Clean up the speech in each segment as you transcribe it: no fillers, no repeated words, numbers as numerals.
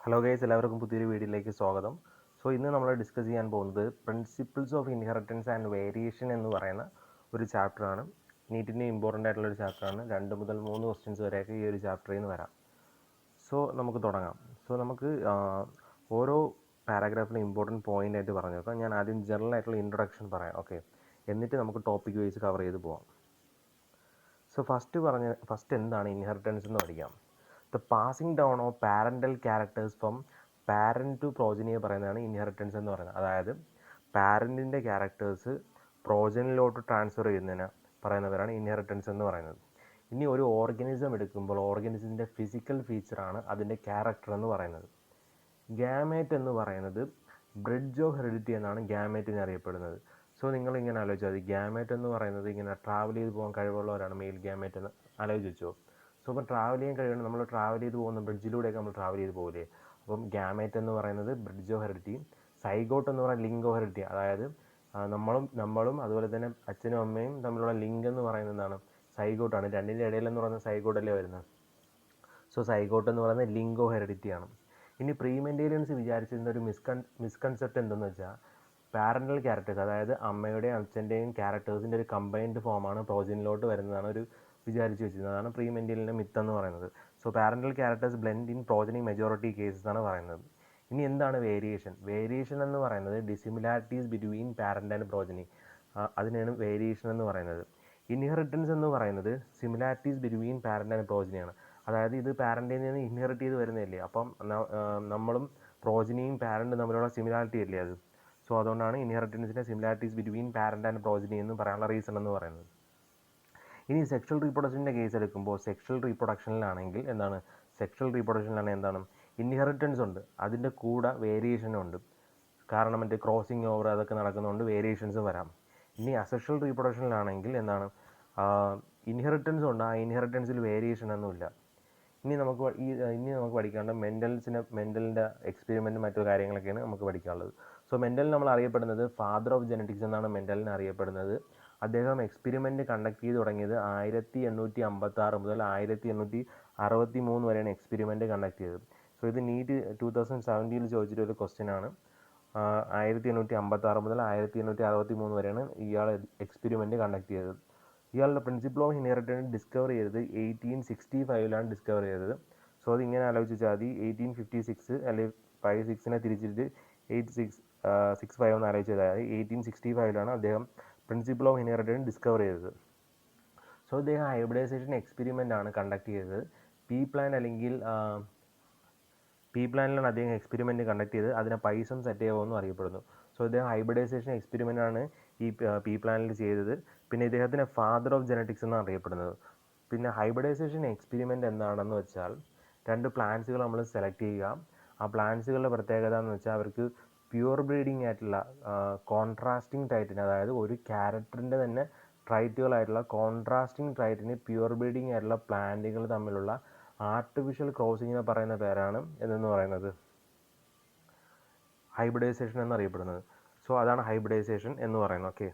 Hello guys, എല്ലാവർക്കും പുതിയൊരു വീഡിയോയിലേക്ക് സ്വാഗതം. ഇന്ന് നമ്മൾ ഡിസ്കസ് ചെയ്യാൻ പോകുന്നത് principles of inheritance and variation എന്ന് പറയുന്ന ഒരു ചാപ്റ്ററാണ്. നീറ്റിൻ്റെ ഇമ്പോർട്ടൻ്റ് ആയിട്ടുള്ള ഒരു ചാപ്റ്ററാണ്. 2 മുതൽ 3 ക്വസ്റ്റ്യൻസ് വരെയൊക്കെ ഈ ഒരു ചാപ്റ്ററിൽ നിന്ന് വരാം. നമുക്ക് തുടങ്ങാം. നമുക്ക് ഓരോ പാരാഗ്രാഫിലും ഇമ്പോർട്ടൻറ്റ് പോയിൻ്റ് ആയിട്ട് പറഞ്ഞു നോക്കാം. ഞാൻ ആദ്യം ജനറൽ ആയിട്ടുള്ള ഇൻട്രൊഡക്ഷൻ പറയാം, ഓക്കെ. എന്നിട്ട് നമുക്ക് ടോപ്പിക് വൈസ് കവർ ചെയ്ത് പോകാം. ഫസ്റ്റ് എന്താണ് ഇൻഹെറിറ്റൻസ് എന്ന് പഠിക്കാം. The passing down of parental characters from parent to പ്രോജനിയെ പറയുന്നതാണ് ഇൻഹെറിറ്റൻസ് എന്ന് പറയുന്നത്. അതായത് പാരൻറ്റിൻ്റെ ക്യാരക്ടേഴ്സ് പ്രോജനിലോട്ട് ട്രാൻസ്ഫർ ചെയ്യുന്നതിന് പറയുന്നവരാണ് ഇൻഹെറിറ്റൻസ് എന്ന് പറയുന്നത്. ഇനി ഒരു ഓർഗാനിസം എടുക്കുമ്പോൾ ഓർഗാനിസത്തിൻ്റെ ഫിസിക്കൽ ഫീച്ചറാണ് അതിൻ്റെ ക്യാരക്ടർ എന്ന് പറയുന്നത്. ഗാമേറ്റ് എന്ന് പറയുന്നത് ബ്രിഡ്ജ് ഓഫ് ഹെറിഡിറ്റി എന്നാണ് ഗാമേറ്റിനെ അറിയപ്പെടുന്നത്. നിങ്ങളിങ്ങനെ ആലോചിച്ചാൽ മതി, ഗാമേറ്റ് എന്ന് പറയുന്നത് ഇങ്ങനെ ട്രാവൽ ചെയ്ത് പോകാൻ കഴിവുള്ളവരാണ് മെയിൽ ഗാമേറ്റ് എന്ന് ആലോചിച്ച് വെച്ചോ. അപ്പോൾ ട്രാവൽ ചെയ്യാൻ കഴിയുന്നത് നമ്മൾ ട്രാവൽ ചെയ്ത് പോകുന്ന ബ്രിഡ്ജിലൂടെയൊക്കെ നമ്മൾ ട്രാവൽ ചെയ്ത് പോകില്ലേ. അപ്പം ഗാമേറ്റ് എന്ന് പറയുന്നത് ബ്രിഡ്ജ് ഓഫ് ഹെറിഡിറ്റി. സൈഗോട്ട് എന്ന് പറയുന്നത് ലിങ്ക് ഓഫ് ഹെറിഡിറ്റി, അതായത് നമ്മളും അതുപോലെ തന്നെ അച്ഛനും അമ്മയും തമ്മിലുള്ള ലിങ്ക് എന്ന് പറയുന്നത് എന്താണ്, സൈഗോട്ടാണ്. രണ്ടിൻ്റെ ഇടയിലെന്ന് പറയുന്നത് സൈഗോട്ടല്ലേ വരുന്നത്. സൈഗോട്ട് എന്ന് പറയുന്നത് ലിങ്ക് ഓഫ് ഹെറിഡിറ്റിയാണ്. ഇനി പ്രീമെൻറ്റേലിയൻസ് വിചാരിച്ചിരുന്ന ഒരു മിസ്കൺസെപ്റ്റ് എന്തെന്ന് വെച്ചാൽ, പാരൻ്റൽ ക്യാരക്ടേഴ്സ്, അതായത് അമ്മയുടെയും അച്ഛൻ്റെയും ക്യാരക്ടേഴ്സിൻ്റെ ഒരു കമ്പൈൻഡ് ഫോമാണ് പ്രോജനിലോട്ട് വരുന്നതാണ് ഒരു വിചാരിച്ച് വെച്ചിരുന്നത്. അതാണ് പ്രീമെൻറ്റേലിയൻ്റെ മിത്ത് എന്ന് പറയുന്നത്. Parental characters blend in progeny majority cases ആണ് പറയുന്നത്. ഇനി എന്താണ് വേരിയേഷൻ? വേരിയേഷൻ എന്ന് പറയുന്നത് dissimilarities between parent and progeny, അതിനാണ് വേരിയേഷൻ എന്ന് പറയുന്നത്. ഇൻഹെറിറ്റൻസ് എന്ന് പറയുന്നത് സിമിലാരിറ്റീസ് ബിറ്റ്വീൻ പാരൻ്റ് ആൻഡ് പ്രോജനിയാണ്. അതായത് ഇത് പാരൻറ്റിൽ നിന്ന് ഇൻഹെറിറ്റ് ചെയ്ത് വരുന്നതല്ലേ, അപ്പം നമ്മളും പ്രോജനിയും പാരൻറ്റും തമ്മിലുള്ള സിമിലാരിറ്റി അല്ലേ അത്. അതുകൊണ്ടാണ് ഇൻഹെറിറ്റൻസിൻ്റെ similarities between parent and progeny എന്ന് പറയാനുള്ള റീസൺ എന്ന് പറയുന്നത്. ഇനി സെക്ഷൽ റീപ്രൊഡക്ഷൻ്റെ കേസ് എടുക്കുമ്പോൾ സെക്ഷൽ റീപ്രൊഡക്ഷനിലാണെങ്കിൽ എന്താണ് ഇൻഹെറിറ്റൻസ് ഉണ്ട്, അതിൻ്റെ കൂടെ വേരിയേഷനും ഉണ്ട്. കാരണം ക്രോസിങ് ഓവർ അതൊക്കെ നടക്കുന്നതുകൊണ്ട് വേരിയേഷൻസ് വരാം. ഇനി അസെക്ഷൽ റീപ്രൊഡക്ഷനിലാണെങ്കിൽ എന്താണ്, ഇൻഹെറിറ്റൻസ് ഉണ്ട്, ആ ഇൻഹെറിറ്റൻസിൽ വേരിയേഷൻ ഒന്നുമില്ല. ഇനി നമുക്ക് പഠിക്കാനുള്ളത് മെൻ്റലിൻ്റെ എക്സ്പെരിമെൻറ്റും മറ്റു കാര്യങ്ങളൊക്കെയാണ് നമുക്ക് പഠിക്കാനുള്ളത്. മെൻ്റൽ നമ്മൾ അറിയപ്പെടുന്നത് ഫാദർ ഓഫ് ജെനറ്റിക്സ് എന്നാണ് മെൻ്റലിനെ അറിയപ്പെടുന്നത്. അദ്ദേഹം എക്സ്പെരിമെൻറ്റ് കണ്ടക്ട് ചെയ്ത് തുടങ്ങിയത് 1856 മുതൽ 1863 വരെയാണ് എക്സ്പെരിമെൻറ്റ് കണ്ടക്ട് ചെയ്തത്. ഇത് നീറ്റ് 2017 ചോദിച്ചിട്ടൊരു ക്വസ്റ്റ്യനാണ്. 1856 മുതൽ 1863 വരെയാണ് ഇയാൾ എക്സ്പെരിമെൻറ്റ് കണ്ടക്ട് ചെയ്തത്. ഇയാളുടെ പ്രിൻസിപ്പിൾ ഓഫ് ഇൻഹെറിറ്റൻസ് ഡിസ്കവർ ചെയ്തത് 1865 ഡിസ്കവർ ചെയ്തത്. അതിങ്ങനെ ആലോചിച്ചാൽ മതി, 1856 അല്ലെങ്കിൽ 56നെ തിരിച്ചിട്ട് 8665 എന്ന് ആലോചിച്ചാൽ മതി. 1865 അദ്ദേഹം പ്രിൻസിപ്പിൾ ഓഫ് ഇൻഹെറിറ്റൻസ് ഡിസ്കവർ ചെയ്തത്. അദ്ദേഹം ഹൈബ്രിഡൈസേഷൻ എക്സ്പെരിമെൻ്റ് ആണ് കണ്ടക്ട് ചെയ്തത്. പീ പ്ലാനിലാണ് അദ്ദേഹം എക്സ്പെരിമെൻറ്റ് കണ്ടക്ട് ചെയ്തത്. അതിനെ പൈസം സെറ്റേവോ എന്നും അറിയപ്പെടുന്നു. അദ്ദേഹം ഹൈബ്രിഡൈസേഷൻ എക്സ്പെരിമെൻ്റ് ആണ് ഈ പീ പ്ലാനിൽ ചെയ്തത്. പിന്നെ ഇദ്ദേഹത്തിനെ ഫാദർ ഓഫ് ജെനറ്റിക്സ് എന്നാണ് അറിയപ്പെടുന്നത്. പിന്നെ ഹൈബ്രിഡൈസേഷൻ എക്സ്പെരിമെൻ്റ് എന്താണെന്ന് വെച്ചാൽ, 2 പ്ലാന്റ്സുകൾ നമ്മൾ സെലക്ട് ചെയ്യുക. ആ പ്ലാന്റ്സുകളുടെ പ്രത്യേകത എന്ന് വെച്ചാൽ അവർക്ക് പ്യുവർ ബ്രീഡിംഗ് ആയിട്ടുള്ള കോൺട്രാസ്റ്റിംഗ് ട്രൈറ്റിന്, അതായത് ഒരു ക്യാരക്ടറിൻ്റെ തന്നെ ട്രൈറ്റുകളായിട്ടുള്ള കോൺട്രാസ്റ്റിംഗ് ട്രൈറ്റിന് പ്യുവർ ബ്രീഡിംഗ് ആയിട്ടുള്ള പ്ലാന്റുകൾ തമ്മിലുള്ള ആർട്ടിഫിഷ്യൽ ക്രോസിങ്ങിനെ പറയുന്ന പേരാണ് എന്ന് പറയുന്നത് ഹൈബ്രിഡൈസേഷൻ എന്നറിയപ്പെടുന്നത്. അതാണ് ഹൈബ്രിഡൈസേഷൻ എന്ന് പറയുന്നത്, ഓക്കെ.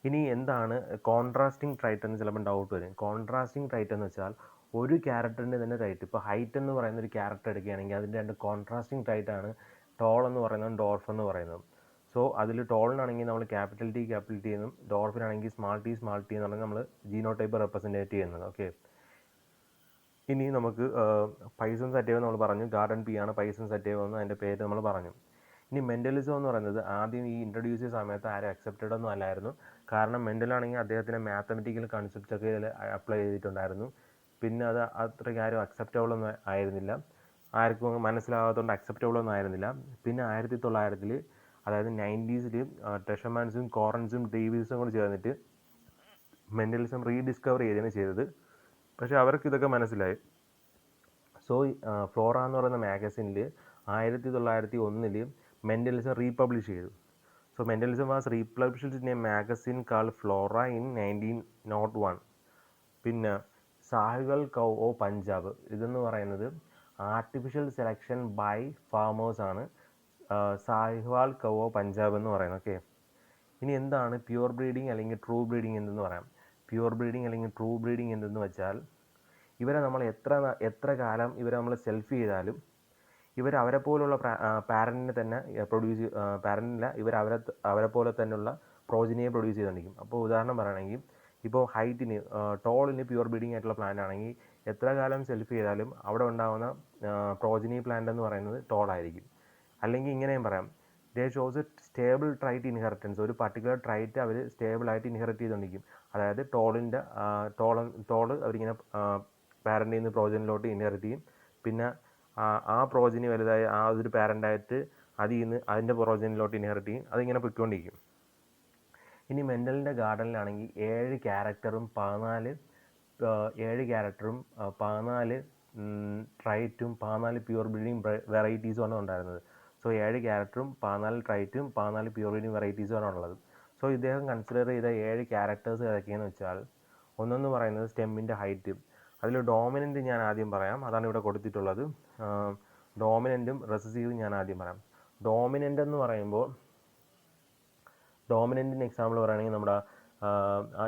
ഇനി എന്താണ് കോൺട്രാസ്റ്റിംഗ് ട്രൈറ്റ് എന്ന് ചിലപ്പോൾ ഡൗട്ട് വരും. കോൺട്രാസ്റ്റിംഗ് ട്രൈറ്റ് എന്ന് വെച്ചാൽ ഒരു ക്യാരക്ടറിൻ്റെ തന്നെ ട്രൈറ്റ്, ഇപ്പോൾ ഹൈറ്റ് എന്ന് പറയുന്ന ഒരു ക്യാരക്ടർ എടുക്കുകയാണെങ്കിൽ അതിൻ്റെ 2 കോൺട്രാസ്റ്റിംഗ് ട്രൈറ്റാണ് ടോൾ എന്ന് പറയുന്നതും ഡോർഫ് എന്ന് പറയുന്നതും. അതിൽ ടോളിനാണെങ്കിൽ നമ്മൾ ക്യാപിറ്റൽ ടി എന്നും ഡോർഫിനാണെങ്കിൽ സ്മാൾ ടി എന്ന് പറഞ്ഞാൽ നമ്മൾ ജീനോടൈപ്പ് റെപ്രസെൻറ്റേറ്റ് ചെയ്യുന്നത്, ഓക്കെ. ഇനി നമുക്ക് പൈസൺ സെറ്റേവ് നമ്മൾ പറഞ്ഞു, ഗാർഡൻ പി ആണ് പൈസൺ സെറ്റേവ് എന്ന് അതിൻ്റെ പേര് നമ്മൾ പറഞ്ഞു. ഇനി മെൻ്റലിസം എന്ന് പറയുന്നത് ആദ്യം ഈ ഇൻട്രൊഡ്യൂസ് ചെയ്ത സമയത്ത് ആരും അക്സെപ്റ്റഡ് ഒന്നും അല്ലായിരുന്നു. കാരണം മെൻ്റലാണെങ്കിൽ അദ്ദേഹത്തിന് മാത്തമെറ്റിക്കൽ കൺസെപ്റ്റ്സ് ഒക്കെ ഇതിൽ അപ്ലൈ ചെയ്തിട്ടുണ്ടായിരുന്നു. പിന്നെ അത് അത്രയ്ക്ക് ആരും അക്സെപ്റ്റബിൾ ഒന്നും ആയിരുന്നില്ല, ആർക്കും മനസ്സിലാകാത്തതുകൊണ്ട് അക്സെപ്റ്റബിൾ ഒന്നും ആയിരുന്നില്ല. പിന്നെ 1900 അതായത് 90s ടെഷമാൻസും കോറൻസും ഡേവിസും കൂടി ചേർന്നിട്ട് മെൻ്റലിസം റീഡിസ്കവർ ചെയ്യുകയാണ് ചെയ്തത്. പക്ഷേ അവർക്ക് ഇതൊക്കെ മനസ്സിലായി. ഫ്ലോറ എന്ന് പറയുന്ന മാഗസിനിൽ 1901 മെൻ്റലിസം റീപബ്ലിഷ് ചെയ്തു. Mentalism was republished in a magazine called Flora in 1901. പിന്നെ സാഹിവാൽ കൗ ഓ പഞ്ചാബ്, ഇതെന്ന് പറയുന്നത് ആർട്ടിഫിഷ്യൽ സെലക്ഷൻ ബൈ ഫാമേഴ്സ് ആണ് സാഹിവാൽ കൗ ഓ പഞ്ചാബ് എന്ന് പറയുന്നത്, ഓക്കെ. ഇനി എന്താണ് പ്യുവർ ബ്രീഡിംഗ് അല്ലെങ്കിൽ ട്രൂ ബ്രീഡിംഗ് എന്തെന്ന് പറയാം. പ്യുവർ ബ്രീഡിംഗ് അല്ലെങ്കിൽ ട്രൂ ബ്രീഡിംഗ് എന്തെന്ന് വെച്ചാൽ, ഇവരെ നമ്മൾ എത്ര കാലം ഇവരെ നമ്മൾ സെൽഫ് ചെയ്താലും ഇവർ അവരെ പോലുള്ള പാരൻറ്റിനെ തന്നെ പാരൻറ്റില്ല ഇവർ അവരെ പോലെ തന്നെയുള്ള പ്രോജനിയെ പ്രൊഡ്യൂസ് ചെയ്തുകൊണ്ടിരിക്കും. അപ്പോൾ ഉദാഹരണം പറയുകയാണെങ്കിൽ ഇപ്പോൾ ഹൈറ്റിന് ടോളിന് പ്യുവർ ബ്രീഡിംഗ് ആയിട്ടുള്ള പ്ലാന്റ് ആണെങ്കിൽ എത്ര കാലം സെൽഫ് ചെയ്താലും അവിടെ ഉണ്ടാകുന്ന പ്രോജനി പ്ലാന്റ് എന്ന് പറയുന്നത് ടോളായിരിക്കും. അല്ലെങ്കിൽ ഇങ്ങനെയും പറയാം, ദേ ഷോസ് സ്റ്റേബിൾ ട്രൈറ്റ് ഇൻഹെറിറ്റൻസ്. ഒരു പർട്ടിക്കുലർ ട്രൈറ്റ് അവർ സ്റ്റേബിളായിട്ട് ഇൻഹെറിറ്റ് ചെയ്തുകൊണ്ടിരിക്കും. അതായത് ടോള് അവരിങ്ങനെ പാരൻറ്റിൽ നിന്ന് പ്രോജനിലോട്ട് ഇൻഹെറിറ്റ് ചെയ്യും. പിന്നെ ആ പ്രോജനി വലുതായി ആ ഒരു പാരൻ്റായിട്ട് അതിൽ നിന്ന് അതിൻ്റെ പ്രോജനിലോട്ട് ഇൻഹെറിറ്റ് ചെയ്യും. അതിങ്ങനെ പൊയ്ക്കൊണ്ടിരിക്കും. ഇനി മെൻ്റലിൻ്റെ ഗാർഡനിലാണെങ്കിൽ 7 ക്യാരക്ടറും 14 ട്രൈറ്റും 14 പ്യുവർ ബ്രീഡിങ് വെറൈറ്റീസുമാണ് ഉണ്ടായിരുന്നത്. സോ 7 ക്യാരക്ടറും 14 ട്രൈറ്റും 14 പ്യുവർ ബ്രീഡിങ് വെറൈറ്റീസുമാണ് ഉള്ളത്. സോ ഇദ്ദേഹം കൺസിഡർ ചെയ്ത 7 ക്യാരക്ടേഴ്സ് ഏതൊക്കെയാണെന്ന് വെച്ചാൽ, ഒന്നെന്ന് പറയുന്നത് സ്റ്റെമ്മിൻ്റെ ഹൈറ്റ്. അതിൽ ഡോമിനൻ്റ് ഞാൻ ആദ്യം പറയാം, അതാണ് ഇവിടെ കൊടുത്തിട്ടുള്ളത്. ഡോമിനൻറ്റും റെസസീവും ഞാൻ ആദ്യം പറയാം. ഡോമിനൻ്റ് എന്ന് പറയുമ്പോൾ ഡോമിനൻറ്റിന് എക്സാമ്പിൾ പറയുകയാണെങ്കിൽ നമ്മുടെ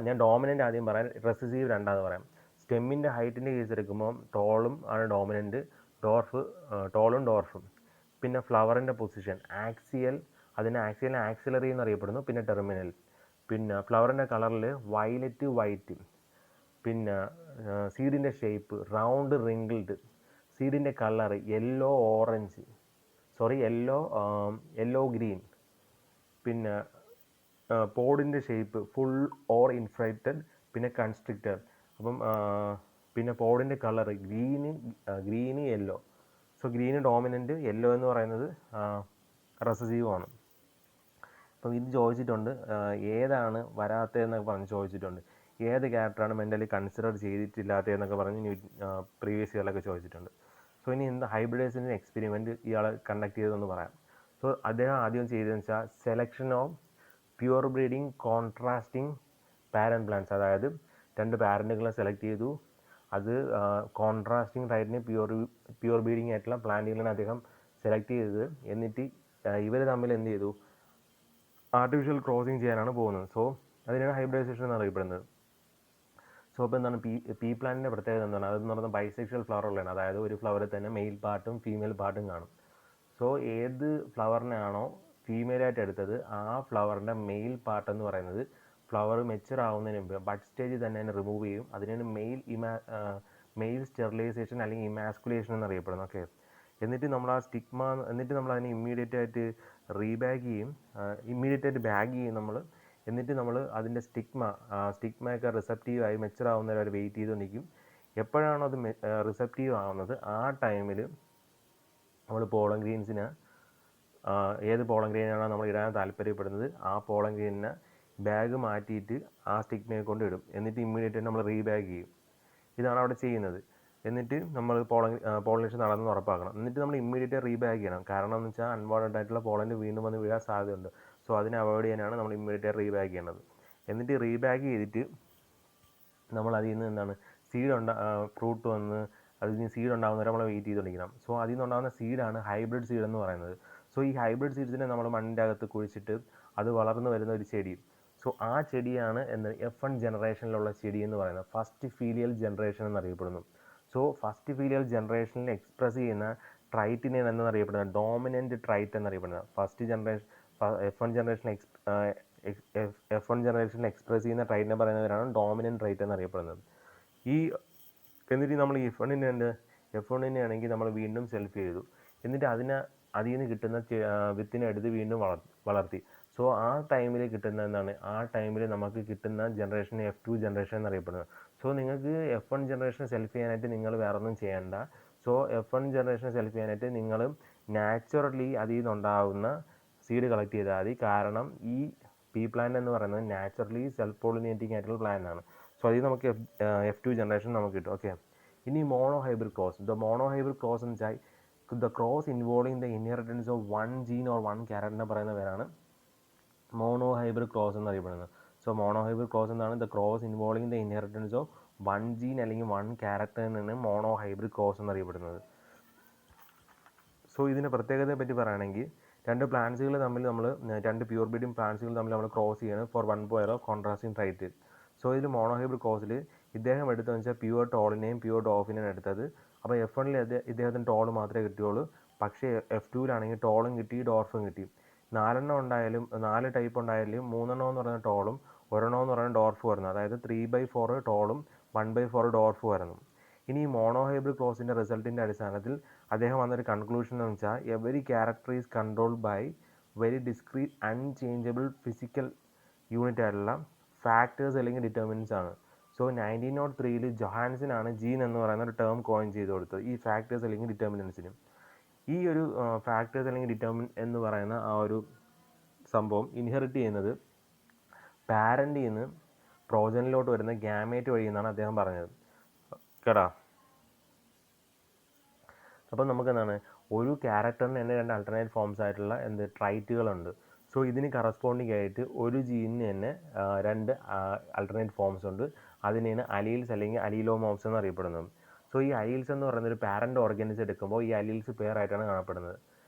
ഞാൻ ഡോമിനൻ്റ് ആദ്യം പറയാം, റെസസീവ് രണ്ടാമത് പറയാം. സ്റ്റെമ്മിൻ്റെ ഹൈറ്റിൻ്റെ കേസ് എടുക്കുമ്പോൾ ടോളും ആണ് ഡോമിനൻ്റ്, ടോളും ഡോർഫും. പിന്നെ ഫ്ലവറിൻ്റെ പൊസിഷൻ ആക്സിയൽ, ആക്സിലറി എന്നറിയപ്പെടുന്നു. പിന്നെ ടെർമിനൽ. പിന്നെ ഫ്ലവറിൻ്റെ കളറിൽ വയലറ്റ് വൈറ്റ്. പിന്നെ സീഡിൻ്റെ ഷേപ്പ് റൗണ്ട് റിങ്കിൾഡ്. സീഡിൻ്റെ കളർ യെല്ലോ ഗ്രീൻ. പിന്നെ പോഡിൻ്റെ ഷേപ്പ് ഫുൾ ഓർ ഇൻഫ്ലേറ്റഡ്. പിന്നെ കൺസ്ട്രിക്റ്റഡ്. അപ്പം പിന്നെ പോഡിൻ്റെ colour green yellow. So green dominant, yellow എന്ന് പറയുന്നത് റെസസീവാണ്. അപ്പം ഇത് ചോദിച്ചിട്ടുണ്ട്, ഏതാണ് വരാത്തതെന്നൊക്കെ പറഞ്ഞ് ചോദിച്ചിട്ടുണ്ട്. ഏത് ക്യാരക്ടറാണ് മെൻ്റലി കൺസിഡർ ചെയ്തിട്ടില്ലാത്തതെന്നൊക്കെ പറഞ്ഞ് പ്രീവിയസ് ഇയറിലൊക്കെ ചോദിച്ചിട്ടുണ്ട്. സോ ഇനി എന്ത് ഹൈബ്രിഡൈസേഷൻ എക്സ്പെരിമെൻറ്റ് ഇയാൾ കണ്ടക്ട് ചെയ്തതെന്ന് പറയാം. സോ അദ്ദേഹം ആദ്യം ചെയ്തതെന്ന് വെച്ചാൽ selection of pure breeding contrasting parent plants. അതായത് 2 പാരൻറ്റുകളെ സെലക്ട് ചെയ്തു. അത് കോൺട്രാസ്റ്റിംഗ് റൈറ്റിന് പ്യുവർ ബ്രീഡിങ് ആയിട്ടുള്ള പ്ലാന്റുകളാണ് അദ്ദേഹം സെലക്ട് ചെയ്തത്. എന്നിട്ട് ഇവർ തമ്മിൽ എന്ത് ചെയ്തു, ആർട്ടിഫിഷ്യൽ ക്രോസിങ് ചെയ്യാനാണ് പോകുന്നത്. സോ അതിനാണ് ഹൈബ്രിഡൈസേഷൻ എന്നറിയപ്പെടുന്നത്. സോ അപ്പോൾ എന്താണ് പീ പ്ലാന്റിൻ്റെ പ്രത്യേകത എന്താണ്? അതെന്ന് പറയുന്നത് ബൈസെക്ഷൽ ഫ്ലവറുകളാണ്. അതായത് ഒരു ഫ്ലവറിൽ തന്നെ മെയിൽ പാർട്ടും ഫീമെയിൽ പാർട്ടും കാണും. സോ ഏത് ഫ്ലവറിനാണോ ഫീമെയിലായിട്ട് എടുത്തത് ആ ഫ്ലവറിൻ്റെ മെയിൽ പാർട്ട് എന്ന് പറയുന്നത് ഫ്ലവർ മെച്ചുർ ആവുന്നതിന് മുമ്പ് ബഡ് സ്റ്റേജിൽ തന്നെ റിമൂവ് ചെയ്യും. അതിനാണ് മെയിൽ സ്റ്റെറിലൈസേഷൻ അല്ലെങ്കിൽ ഇമാസ്കുലേഷൻ എന്നറിയപ്പെടുന്നത്. ഓക്കെ. എന്നിട്ട് നമ്മൾ അതിനെ ഇമ്മീഡിയറ്റ് ആയിട്ട് ബാഗ് ചെയ്യും നമ്മൾ. എന്നിട്ട് നമ്മൾ അതിൻ്റെ സ്റ്റിഗ്മയൊക്കെ റിസപ്റ്റീവായി മെച്ചുർ ആവുന്നവരെ അവർ വെയിറ്റ് ചെയ്തുകൊണ്ടിരിക്കും. എപ്പോഴാണോ അത് റിസപ്റ്റീവ് ആവുന്നത് ആ ടൈമിൽ നമ്മൾ പോളൻ ഗ്രീൻസിന് ഏത് പോളൻ ഗ്രീനാണോ നമ്മൾ ഇടാൻ താല്പര്യപ്പെടുന്നത് ആ പോളൻ ഗ്രീനിനെ ബാഗ് മാറ്റിയിട്ട് ആ സ്റ്റിഗ്മയെ കൊണ്ട് ഇടും. എന്നിട്ട് ഇമ്മീഡിയറ്റ് നമ്മൾ ബാഗ് ചെയ്യും. ഇതാണ് അവിടെ ചെയ്യുന്നത്. എന്നിട്ട് നമ്മൾ പോളിനേഷൻ നടന്ന് ഉറപ്പാക്കണം. എന്നിട്ട് നമ്മൾ ഇമ്മീഡിയറ്റ് ബാഗ് ചെയ്യണം. കാരണം എന്ന് വെച്ചാൽ അൺവാണ്ടഡ് ആയിട്ടുള്ള പോളൻ്റെ വീണ്ടും വന്ന് വീഴാൻ സാധ്യതയുണ്ട്. സോ അതിനെ അവോയ്ഡ് ചെയ്യാനാണ് നമ്മൾ ഇമ്മീഡിയറ്റ് ബാഗ് ചെയ്യേണ്ടത്. എന്നിട്ട് ബാഗ് ചെയ്തിട്ട് നമ്മൾ അതിൽ നിന്ന് എന്താണ് ഫ്രൂട്ട് വന്ന് അതിൽ നിന്ന് സീഡ് ഉണ്ടാകുന്നവരെ നമ്മൾ വെയിറ്റ് ചെയ്തുകൊണ്ടിരിക്കണം. സോ അതിൽ നിന്നുണ്ടാകുന്ന സീഡാണ് ഹൈബ്രിഡ് സീഡ് എന്ന് പറയുന്നത്. സോ ഈ ഹൈബ്രിഡ് സീഡ്സിനെ നമ്മൾ മണ്ണിൻ്റെ അകത്ത് കുഴിച്ചിട്ട് അത് വളർന്നു വരുന്ന ഒരു ചെടി. സോ ആ ചെടിയാണ് F1 ജനറേഷനിലുള്ള ചെടി എന്ന് പറയുന്നത്. ഫസ്റ്റ് ഫീലിയൽ ജനറേഷൻ എന്നറിയപ്പെടുന്നു. സോ ഫസ്റ്റ് ഫീലിയൽ ജനറേഷനിൽ എക്സ്പ്രസ് ചെയ്യുന്ന ട്രൈറ്റിനെ എന്നറിയപ്പെടുന്നത് ഡോമിനൻ്റ് ട്രൈറ്റ് എന്നറിയപ്പെടുന്നത്. F1 ജനറേഷനിൽ എക്സ്പ്രസ് ചെയ്യുന്ന ട്രൈറ്റിനെ പറയുന്നവരാണ് ഡോമിനൻ്റ് ട്രൈറ്റ് എന്നറിയപ്പെടുന്നത്. എന്നിട്ട് നമ്മൾ F1 ആണെങ്കിൽ നമ്മൾ വീണ്ടും സെൽഫ് ചെയ്തു. എന്നിട്ട് അതിൽ നിന്ന് കിട്ടുന്ന വിത്തിനെ എടുത്ത് വീണ്ടും വളർത്തി. സോ ആ ടൈമിൽ നമുക്ക് കിട്ടുന്ന ജനറേഷൻ F2 ജനറേഷൻ എന്നറിയപ്പെടുന്നത്. സോ നിങ്ങൾക്ക് F1 ജനറേഷൻ സെൽഫ് ചെയ്യാനായിട്ട് നിങ്ങൾ വേറെ ഒന്നും ചെയ്യേണ്ട. സോ F1 ജനറേഷൻ സെൽഫ് ചെയ്യാനായിട്ട് നിങ്ങൾ നാച്ചുറലി അതിൽ നിന്നുണ്ടാകുന്ന സീഡ് കളക്ട് ചെയ്താൽ മതി. കാരണം ഈ പീ പ്ലാന്റ് എന്ന് പറയുന്നത് നാച്ചുറലി സെൽഫ് പോളിനേറ്റിംഗ് ആയിട്ടുള്ള പ്ലാന്റ് ആണ്. സോ അതിൽ നമുക്ക് F2 ജനറേഷൻ നമുക്ക് കിട്ടും. ഓക്കെ. ഇനി mono hybrid cross. Mono hybrid cross എന്ന് വെച്ചാൽ the cross involving the inheritance of 1 gene or 1 ക്യാരക്ടറിനെ പറയുന്ന പേരാണ് മോണോ ഹൈബ്രിഡ് ക്രോസ് എന്നറിയപ്പെടുന്നത്. സോ മോണോ ഹൈബ്രിഡ് ക്രോസ് എന്താണ്? The cross involving the inheritance of 1 gene അല്ലെങ്കിൽ 1 ക്യാരക്ടറിൽ നിന്ന് മോണോ ഹൈബ്രിഡ് ക്രോസ് എന്നറിയപ്പെടുന്നത്. സോ ഇതിൻ്റെ പ്രത്യേകതയെ പറ്റി പറയുകയാണെങ്കിൽ 2 പ്ലാന്റ്സുകൾ തമ്മിൽ നമ്മൾ 2 പ്യൂർ ബ്രീഡിംഗ് പ്ലാന്റ്സുകൾ തമ്മിൽ നമ്മൾ ക്രോസ് ചെയ്യണം for 1 pair of contrasting trait. So ഇതിൽ മോണോ ഹൈബ്രിഡ് ക്രോസിൽ ഇദ്ദേഹം എടുത്തതെന്ന് വെച്ചാൽ പ്യുവർ ടോളിനെയും പ്യുവർ ഡോഫിനെയും എടുത്തത്. അപ്പോൾ F1 ഇദ്ദേഹത്തിന് ടോൾ മാത്രമേ കിട്ടിയുള്ളൂ. പക്ഷേ F2 ടോളും കിട്ടി ഡോർഫും കിട്ടി. 4 ഉണ്ടായാലും 4 ടൈപ്പ് ഉണ്ടായാലും 3 എന്ന് പറയുന്ന ടോളും 1 എന്ന് പറയുന്ന ഡോർഫ് വരുന്നു. അതായത് 3/4 ടോളും 1/4 ഡോർഫ് വരുന്നു. ഇനി ഈ മോണോഹൈബ്രിഡ് ക്ലോസിൻ്റെ റിസൾട്ടിൻ്റെ അടിസ്ഥാനത്തിൽ അദ്ദേഹം വന്നൊരു കൺക്ലൂഷൻ എന്ന് വെച്ചാൽ every character is controlled by very discrete unchangeable physical unit ആയിട്ടുള്ള ഫാക്ടേഴ്സ് അല്ലെങ്കിൽ ഡിറ്റർമിനൻസ് ആണ്. സോ 1903 ജൊഹാൻസൺ ആണ് ജീൻ എന്ന് പറയുന്ന ഒരു ടേം കോയിൻ ചെയ്ത് കൊടുത്തത് ഈ ഫാക്ടേഴ്സ് അല്ലെങ്കിൽ ഡിറ്റർമിനൻസിന്. ഈ ഒരു ഫാക്ടേഴ്സ് അല്ലെങ്കിൽ ഡിറ്റർമിൻ എന്ന് പറയുന്ന ആ ഒരു സംഭവം ഇൻഹെറിറ്റ് ചെയ്യുന്നത് പാരൻറ്റിൽ നിന്ന് പ്രോജനിലോട്ട് വരുന്ന ഗ്യാമേറ്റ് വഴി എന്നാണ് അദ്ദേഹം പറഞ്ഞത് കേട്ടാ. അപ്പം നമുക്ക് എന്താണ് ഒരു ക്യാരക്ടറിന് തന്നെ 2 അൾട്ടർനേറ്റ് ഫോംസ് ആയിട്ടുള്ള ട്രൈറ്റുകളുണ്ട്. സോ ഇതിന് കറസ്പോണ്ടിങ് ആയിട്ട് ഒരു ജീനിന് തന്നെ 2 അൾട്ടർനേറ്റ് ഫോംസ് ഉണ്ട്. അതിനെയാണ് അലീൽസ് അല്ലെങ്കിൽ അലീലോമോർഫ്സ് എന്ന് അറിയപ്പെടുന്നത്. സോ ഈ അലീൽസ് എന്ന് പറയുന്ന ഒരു പാരൻ്റ് ഓർഗാനിസം എടുക്കുമ്പോൾ ഈ അലീൽസ് പെയറായിട്ടാണ് കാണപ്പെടുന്നത്.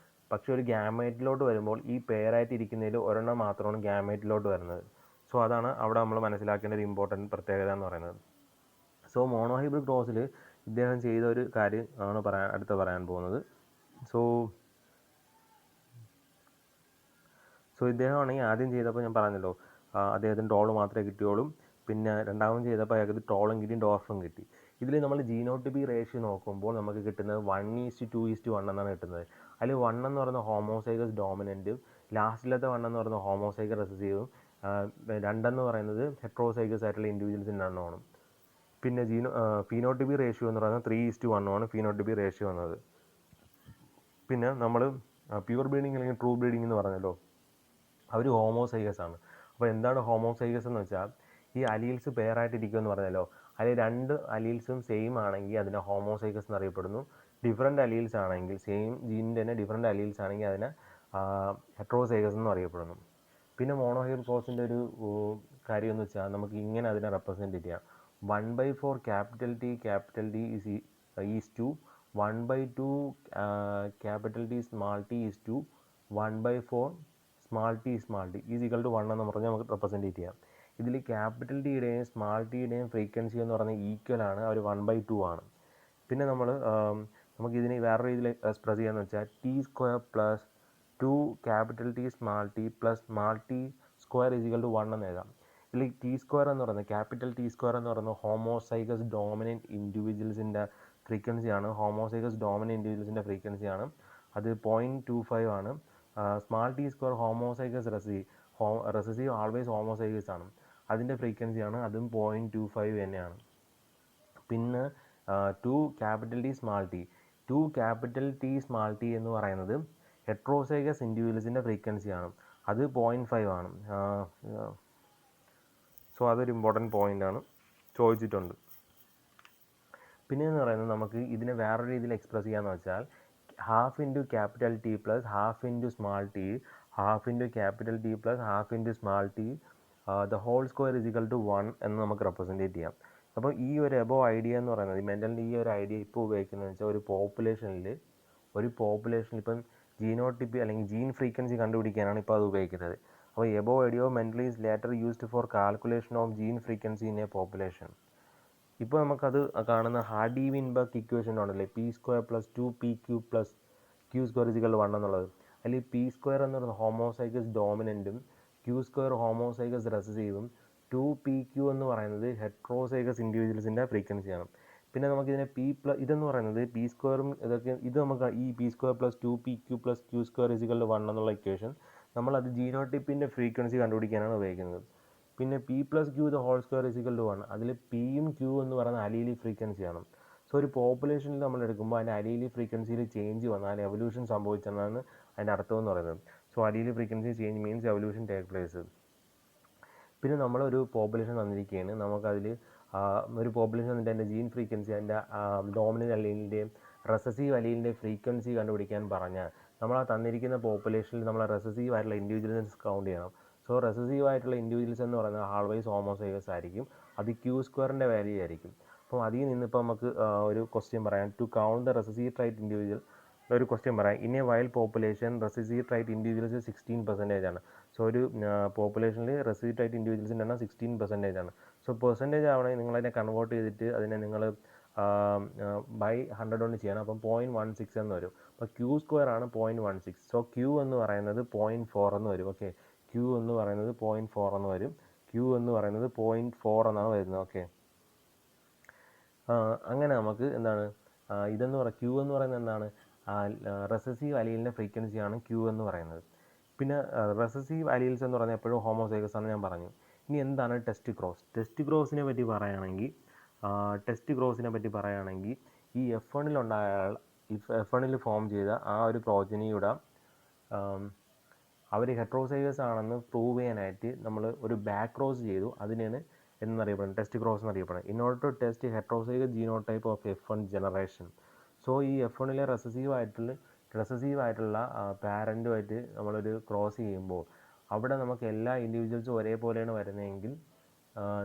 പക്ഷേ ഒരു ഗ്യാമേറ്റിലോട്ട് വരുമ്പോൾ ഈ പെയറായിട്ട് ഇരിക്കുന്നതിൽ ഒരെണ്ണം മാത്രമാണ് ഗ്യാമേറ്റിലോട്ട് വരുന്നത്. സോ അതാണ് അവിടെ നമ്മൾ മനസ്സിലാക്കേണ്ട ഒരു ഇമ്പോർട്ടൻറ്റ് പ്രത്യേകത എന്ന് പറയുന്നത്. സോ മോണോഹൈബ്രിഡ് ക്രോസിൽ ഇദ്ദേഹം ചെയ്ത ഒരു കാര്യം ആണ് അടുത്ത് പറയാൻ പോകുന്നത്. സോ ഇദ്ദേഹമാണെങ്കിൽ ആദ്യം ചെയ്തപ്പോൾ ഞാൻ പറഞ്ഞല്ലോ അദ്ദേഹത്തിന് ടോൾ മാത്രമേ കിട്ടിയുള്ളൂ. പിന്നെ രണ്ടാമത് ചെയ്തപ്പോൾ അയാൾക്ക് ടോളും കിട്ടി ഡോർഫും കിട്ടി. ഇതിൽ നമ്മൾ ജീനോട്ടിപ്പി റേഷ്യോ നോക്കുമ്പോൾ നമുക്ക് കിട്ടുന്നത് 1:2:1 എന്നാണ് കിട്ടുന്നത്. അതിൽ 1 എന്ന് പറയുന്ന ഹോമോസൈഗസ് ഡോമിനൻറ്റും ലാസ്റ്റിലത്തെ 1 എന്ന് പറയുന്ന ഹോമോസൈഗസ് റെസസീവും 2 എന്ന് പറയുന്നത് ഹെട്രോസൈഗസ് ആയിട്ടുള്ള ഇൻഡിവിജ്വൽസിൻ്റെ എണ്ണമാണ്. പിന്നെ ഫീനോട്ടിപ്പി റേഷ്യോ എന്ന് പറയുന്നത് 3:1 ആണ് ഫീനോട്ടിപ്പി റേഷ്യോ എന്നത്. പിന്നെ നമ്മൾ പ്യൂർ ബ്രീഡിങ് അല്ലെങ്കിൽ ട്രൂ ബ്രീഡിങ് എന്ന് പറഞ്ഞല്ലോ, അവർ ഹോമോസൈഗസ് ആണ്. അപ്പോൾ എന്താണ് ഹോമോസൈഗസ് എന്ന് വെച്ചാൽ ഈ അലീൽസ് പെയറായിട്ട് ഇരിക്കുമെന്ന് പറഞ്ഞല്ലോ, അതിൽ 2 അലീൽസും സെയിം ആണെങ്കിൽ അതിനെ ഹോമോസൈഗസ് എന്നറിയപ്പെടുന്നു. ഡിഫറെൻറ്റ് അലീൽസ് ആണെങ്കിൽ സെയിം ജീനിൻ്റെ തന്നെ ഡിഫറെൻറ്റ് അലീൽസ് ആണെങ്കിൽ അതിനെ ഹെട്രോസൈഗസ് എന്നും അറിയപ്പെടുന്നു. പിന്നെ മോണോഹൈബ്രിഡ് ക്രോസിൻ്റെ ഒരു കാര്യം എന്ന് വെച്ചാൽ നമുക്ക് ഇങ്ങനെ അതിനെ റെപ്രസെൻറ്റ് ചെയ്യാം. 1/4 capital T is to 1/2 capital T small t is to 1/4 small t is equal to 1 എന്ന് പറഞ്ഞാൽ നമുക്ക് റെപ്രസെൻറ്റ് ചെയ്യാം. ഇതിൽ ക്യാപിറ്റൽ ടിയുടെയും സ്മാൾ ടിയുടെയും ഫ്രീക്വൻസി എന്ന് പറഞ്ഞാൽ ഈക്വൽ ആണ്, അവർ 1/2 ആണ്. പിന്നെ നമുക്കിതിനെ വേറെ രീതിയിൽ എക്സ്പ്രസ് ചെയ്യാന്ന് വെച്ചാൽ T² plus 2 capital T small t plus small t square is equal to 1 എന്ന് എഴുതാം. ഇതിൽ T² എന്ന് പറയുന്നത് ക്യാപിറ്റൽ T² എന്ന് പറയുന്നത് ഹോമോസൈഗസ് ഡോമിനൻറ്റ് ഇൻഡിവിജ്വൽസിൻ്റെ ഫ്രീക്വൻസിയാണ്. ഹോമോസൈഗസ് ഡോമിനൻറ്റ് ഇൻഡിവിജ്വൽസിൻ്റെ ഫ്രീക്വൻസിയാണ്, അത് 0.25 ആണ്. Small T² homozygous recessive always homozygous ആണ്, അതിൻ്റെ ഫ്രീക്വൻസിയാണ്, അതും 0.25 തന്നെയാണ്. പിന്നെ 2 ക്യാപിറ്റൽ T സ്മാൾ t എന്ന് പറയുന്നത് ഹെട്രോസൈഗസ് ഇൻഡിവിജ്വൽസിൻ്റെ ഫ്രീക്വൻസിയാണ്, അത് 0.5 ആണ്. സോ അതൊരു ഇമ്പോർട്ടൻറ്റ് പോയിൻ്റാണ്, ചോദിച്ചിട്ടുണ്ട്. പിന്നെ എന്ന് പറയുന്നത് നമുക്ക് ഇതിനെ വേറൊരു രീതിയിൽ എക്സ്പ്രസ് ചെയ്യാന്ന് വെച്ചാൽ half into capital T plus half into small t half into capital T plus half into small t the whole square is equal to 1 എന്ന് നമുക്ക് റെപ്രസെൻറ്റ് ചെയ്യാം. അപ്പോൾ ഈ ഒരു എബോ ഐഡിയ എന്ന് പറയുന്നത് മെൻ്റലിൻ്റെ ഈ ഒരു ഐഡിയ ഇപ്പോൾ ഉപയോഗിക്കുന്നതെന്ന് വെച്ചാൽ ഒരു പോപ്പുലേഷനിൽ ഇപ്പം ജീനോട്ടിപ്പി അല്ലെങ്കിൽ ജീൻ ഫ്രീക്വൻസി കണ്ടുപിടിക്കാനാണ് ഇപ്പോൾ അത് ഉപയോഗിക്കുന്നത്. അപ്പോൾ above idea mentally is later used for calculation of gene frequency in a population. ഇപ്പോൾ നമുക്കത് കാണുന്ന ഹാർഡി-വിൻബർഗ് ഇക്വേഷൻ ഉണ്ടല്ലേ, P² plus 2PQ plus Q² is equal to 1 എന്നുള്ളത്. അതിൽ P² എന്ന് പറയുന്നത് ഹോമോസൈഗസ് ഡോമിനൻറ്റും Q² ഹോമോസൈഗസ് റെസസീവും 2PQ എന്ന് പറയുന്നത് ഹെട്രോസൈഗസ് ഇൻഡിവിജ്വൽസിൻ്റെ ഫ്രീക്വൻസിയാണ്. പിന്നെ നമുക്കിതിനെ ഇതെന്ന് പറയുന്നത് P² ഇത് നമുക്ക് ഈ P² plus 2PQ plus Q² is equal to 1 എന്നുള്ള ഇക്വേഷൻ നമ്മളത് ജീനോട്ടിപ്പിൻ്റെ ഫ്രീക്വൻസി കണ്ടുപിടിക്കാനാണ് ഉപയോഗിക്കുന്നത്. പിന്നെ P plus Q the whole square is equal to 1, അതിൽ Pയും Q എന്ന് പറയുന്ന അലീലി ഫ്രീക്വൻസിയാണ്. സോ ഒരു പോപ്പുലേഷനിൽ നമ്മൾ എടുക്കുമ്പോൾ അതിൻ്റെ അലീലി ഫ്രീക്വൻസിയിൽ ചേഞ്ച് വന്നാൽ എവല്യൂഷൻ സംഭവിച്ചെന്നാണ് അതിൻ്റെ അർത്ഥം എന്ന് പറയുന്നത്. So allele frequency change means evolution take place. പിന്നെ നമ്മളൊരു പോപ്പുലേഷൻ തന്നിരിക്കുകയാണ്, നമുക്കതിൽ ഒരു പോപ്പുലേഷൻ തന്നിട്ട് അതിൻ്റെ ജീൻ ഫ്രീക്വൻസി അതിൻ്റെ ഡോമിനൻ്റ് അലീലിൻ്റെയും റെസസീവ് അലീലിൻ്റെയും ഫ്രീക്വൻസി കണ്ടുപിടിക്കാൻ പറഞ്ഞാൽ നമ്മൾ ആ തന്നിരിക്കുന്ന പോപ്പുലേഷനിൽ നമ്മൾ റെസസീവ് ആയിട്ടുള്ള ഇൻഡിവിജ്വൽസ് കൗണ്ട് ചെയ്യണം. സോ റെസസീവ് ആയിട്ടുള്ള ഇൻഡിവിജ്വൽസ് എന്ന് പറയുന്നത് ആൾവേസ് ഹോമോസൈഗസ് ആയിരിക്കും, അത് Q² വാല്യൂ ആയിരിക്കും. അപ്പം അതിൽ നിന്നിപ്പോൾ നമുക്ക് ഒരു ക്വസ്റ്റ്യൻ പറയാം, to count the recessive trait individual. ഒരു ക്വസ്റ്റ്യൻ പറയാം, in a wild population recessive trait individuals 16% ആണ്. സോ ഒരു പോപ്പുലേഷനിൽ റെസസീവ് ട്രൈറ്റ് ഇൻഡിവിജ്വൽസിൻ്റെ എണ്ണം 16% ആണ്. സോ പെർസെൻറ്റേജ് ആവണമെങ്കിൽ നിങ്ങളതിനെ കൺവേർട്ട് ചെയ്തിട്ട് അതിനെ നിങ്ങൾ ബൈ 100 കൊണ്ട് ചെയ്യണം. അപ്പം 0.16 എന്ന് വരും. അപ്പോൾ Q² ആണ് 0.16. സോ Q എന്ന് പറയുന്നത് 0.4 എന്ന് വരും. ഓക്കെ, Q എന്ന് പറയുന്നത് 0.4 എന്ന് വരും. Q എന്ന് പറയുന്നത് 0.4 എന്നാണ് വരുന്നത്. ഓക്കെ, അങ്ങനെ നമുക്ക് എന്താണ് ഇതെന്ന് പറയുക, Q എന്ന് പറയുന്നത് എന്താണ്, റെസസീവ് അലീലിൻ്റെ ഫ്രീക്വൻസിയാണ് Q എന്ന് പറയുന്നത്. പിന്നെ റെസസീവ് അലീൽസ് എന്ന് പറഞ്ഞാൽ എപ്പോഴും ഹോമോസൈഗസ് ആണ് ഞാൻ പറഞ്ഞു. ഇനി എന്താണ് ടെസ്റ്റ് ക്രോസ്? ടെസ്റ്റ് ക്രോസിനെ പറ്റി പറയുകയാണെങ്കിൽ ഈ F1 ഫോം ചെയ്ത ആ ഒരു പ്രോജനിയുടെ അവർ ഹെട്രോസൈഗസ് ആണെന്ന് പ്രൂവ് ചെയ്യാനായിട്ട് നമ്മൾ ഒരു ബാക്ക് ക്രോസ് ചെയ്തു. അതിനാണ് എന്നറിയപ്പെടുന്നത് ടെസ്റ്റ് ക്രോസ് എന്നറിയപ്പെടുന്നത്. In order to test heterozygous genotype of F1 generation. So ഈ F1 റെസസീവ് ആയിട്ടുള്ള പാരൻറ്റുമായിട്ട് നമ്മളൊരു ക്രോസ് ചെയ്യുമ്പോൾ അവിടെ നമുക്ക് എല്ലാ ഇൻഡിവിജ്വൽസും ഒരേപോലെയാണ് വരുന്നതെങ്കിൽ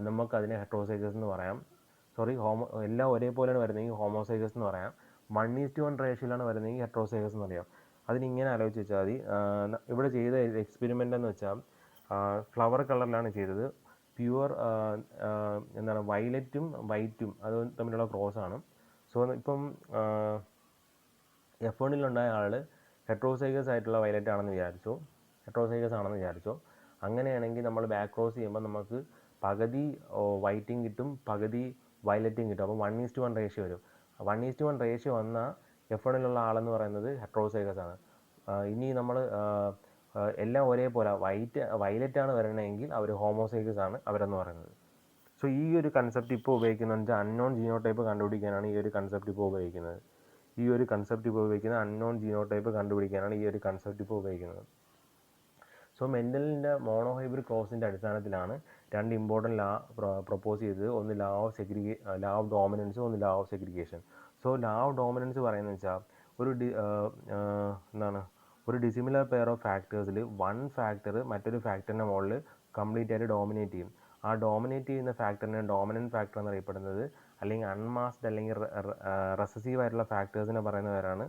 നമുക്കതിനെ ഹെട്രോസൈഗസ് എന്ന് പറയാം. എല്ലാം ഒരേപോലെയാണ് വരുന്നതെങ്കിൽ ഹോമോസൈഗസ് എന്ന് പറയാം. 1:1 റേഷ്യോയിലാണ് വരുന്നതെങ്കിൽ ഹെട്രോസൈഗസ് എന്ന് പറയാം. അതിനിങ്ങനെ ആലോചിച്ച് വെച്ചാൽ മതി. ഇവിടെ ചെയ്ത എക്സ്പെരിമെൻ്റ് എന്ന് വെച്ചാൽ ഫ്ലവർ കളറിലാണ് ചെയ്തത്. പ്യുവർ എന്താണ് വയലറ്റും വൈറ്റും അത് തമ്മിലുള്ള ക്രോസാണ്. സോ ഇപ്പം F1 ആൾ ഹെട്രോസൈഗസ് ആയിട്ടുള്ള വയലറ്റ് ആണെന്ന് വിചാരിച്ചോ. അങ്ങനെയാണെങ്കിൽ നമ്മൾ ബാക്ക് ക്രോസ് ചെയ്യുമ്പോൾ നമുക്ക് പകുതി വൈറ്റും കിട്ടും, പകുതി വയലറ്റും കിട്ടും. അപ്പോൾ 1:1 റേഷ്യോ വരും. 1:1 റേഷ്യോ വന്നാൽ F1 ആളെന്ന് പറയുന്നത് ഹെട്രോസൈഗസ് ആണ്. ഇനി നമ്മൾ എല്ലാം ഒരേപോലെ വയലറ്റാണ് വരണമെങ്കിൽ അവർ ഹോമോസൈഗസ് ആണ് അവരെന്ന് പറയുന്നത്. സോ ഈ ഒരു കൺസെപ്റ്റ് ഇപ്പോൾ ഉപയോഗിക്കുന്നത് വെച്ചാൽ അൺനോൺ ജീനോടൈപ്പ് കണ്ടുപിടിക്കാനാണ് ഈ ഒരു കൺസെപ്റ്റ് ഇപ്പോൾ ഉപയോഗിക്കുന്നത്. അൺനോൺ ജീനോടൈപ്പ് കണ്ടുപിടിക്കാനാണ് ഈ ഒരു കൺസെപ്റ്റ് ഇപ്പോൾ ഉപയോഗിക്കുന്നത്. സോ മെൻഡലിൻ്റെ മോണോഹൈബ്രിഡ് ക്രോസിൻ്റെ അടിസ്ഥാനത്തിലാണ് 2 ഇമ്പോർട്ടൻറ്റ് ലാ പ്രൊപ്പോസ് ചെയ്തത്. ഒന്ന് ലാ ഓഫ് ഡോമിനൻസും ഒന്ന് law of segregation. So law of dominance പറയുന്നത് വെച്ചാൽ ഒരു ഡിസിമിലർ പെയർ ഓഫ് ഫാക്ടേഴ്സിൽ വൺ ഫാക്ടർ മറ്റൊരു ഫാക്ടറിൻ്റെ മുകളിൽ കംപ്ലീറ്റ് ആയിട്ട് ഡോമിനേറ്റ് ചെയ്യും. ആ ഡോമിനേറ്റ് ചെയ്യുന്ന ഫാക്ടറിനെ ഡോമിനൻറ്റ് ഫാക്ടർ എന്നറിയപ്പെടുന്നത്, അല്ലെങ്കിൽ അൺമാസ്ക്ഡ് അല്ലെങ്കിൽ റെസസീവ് ആയിട്ടുള്ള ഫാക്ടേഴ്സിനെ പറയുന്നവരാണ്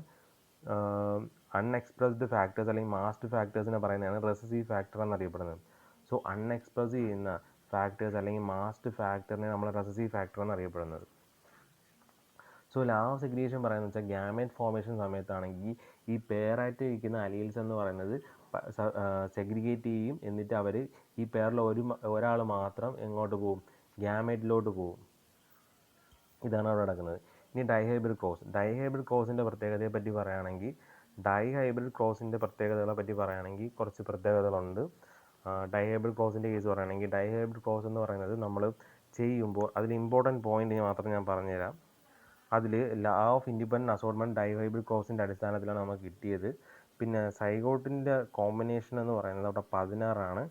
അൺഎക്സ്പ്രസ്ഡ് ഫാക്ടേഴ്സ്, അല്ലെങ്കിൽ മാസ്ഡ് ഫാക്ടേഴ്സിനെ പറയുന്നതാണ് റെസസീവ് ഫാക്ടർ എന്നറിയപ്പെടുന്നത്. സോ അൺഎക്സ്പ്രസ് ചെയ്യുന്ന ഫാക്ടേഴ്സ് അല്ലെങ്കിൽ മാസ്ഡ് ഫാക്ടറിനെ നമ്മൾ റെസസീവ് ഫാക്ടർ എന്നറിയപ്പെടുന്നത്. സോ ലാ ഓഫ് സെഗ്രിഗേഷൻ പറയുന്നത് വെച്ചാൽ ഗ്യാമേറ്റ് ഫോർമേഷൻ സമയത്താണെങ്കിൽ ഈ പെയറായിട്ട് ഇരിക്കുന്ന അലീൽസ് എന്ന് പറയുന്നത് സെഗ്രിഗേറ്റ് ചെയ്യും. എന്നിട്ട് അവർ ഈ പെയറിൽ ഒരാൾ മാത്രം എങ്ങോട്ട് പോകും, ഗ്യാമേറ്റിലോട്ട് പോകും. ഇതാണ് അവിടെ നടക്കുന്നത്. ഇനി ഡൈഹൈബ്രിഡ് ക്രോസിൻ്റെ പ്രത്യേകതകളെ പറ്റി പറയുകയാണെങ്കിൽ കുറച്ച് പ്രത്യേകതകളുണ്ട്. ഡൈഹൈബ്രിഡ് ക്രോസിൻ്റെ കേസ് പറയുകയാണെങ്കിൽ, ഡൈഹൈബ്രിഡ് ക്രോസ് എന്ന് പറയുന്നത് നമ്മൾ ചെയ്യുമ്പോൾ അതിൽ ഇമ്പോർട്ടൻറ്റ് പോയിന്റ് മാത്രം ഞാൻ പറഞ്ഞുതരാം. അതിൽ law of independent assortment dihybrid ക്രോസിൻ്റെ അടിസ്ഥാനത്തിലാണ് നമുക്ക് കിട്ടിയത്. പിന്നെ സൈഗോട്ടിൻ്റെ കോമ്പിനേഷൻ എന്ന് പറയുന്നത് അവിടെ 16 ആണ്.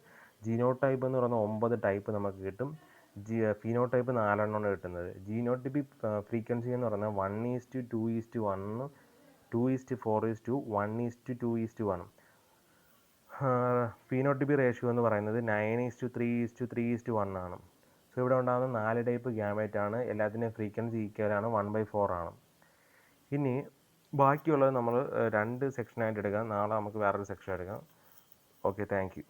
ജീനോടൈപ്പ് എന്ന് പറയുന്ന 9 ടൈപ്പ് നമുക്ക് കിട്ടും. ഫിനോടൈപ്പ് 4 എണ്ണമാണ് കിട്ടുന്നത്. ജീനോടൈപ്പിക് ഫ്രീക്വൻസി എന്ന് പറയുന്നത് 1:2:1, 2:4:1, 1:2:1. ഫിനോടൈപ്പിക് റേഷ്യോ എന്ന് പറയുന്നത് 9:3:3:1 ആണ്. സോ ഇവിടെ ഉണ്ടാകുന്ന 4 ടൈപ്പ് ഗ്യാമേറ്റ് ആണ്. എല്ലാത്തിൻ്റെയും ഫ്രീക്വൻസി ഈക്വലാണ്, 1/4 ആണ്. ഇനി ബാക്കിയുള്ളത് നമ്മൾ 2 സെക്ഷനായിട്ട് എടുക്കാം. നാളെ നമുക്ക് വേറൊരു സെക്ഷൻ എടുക്കാം. Okay, thank you.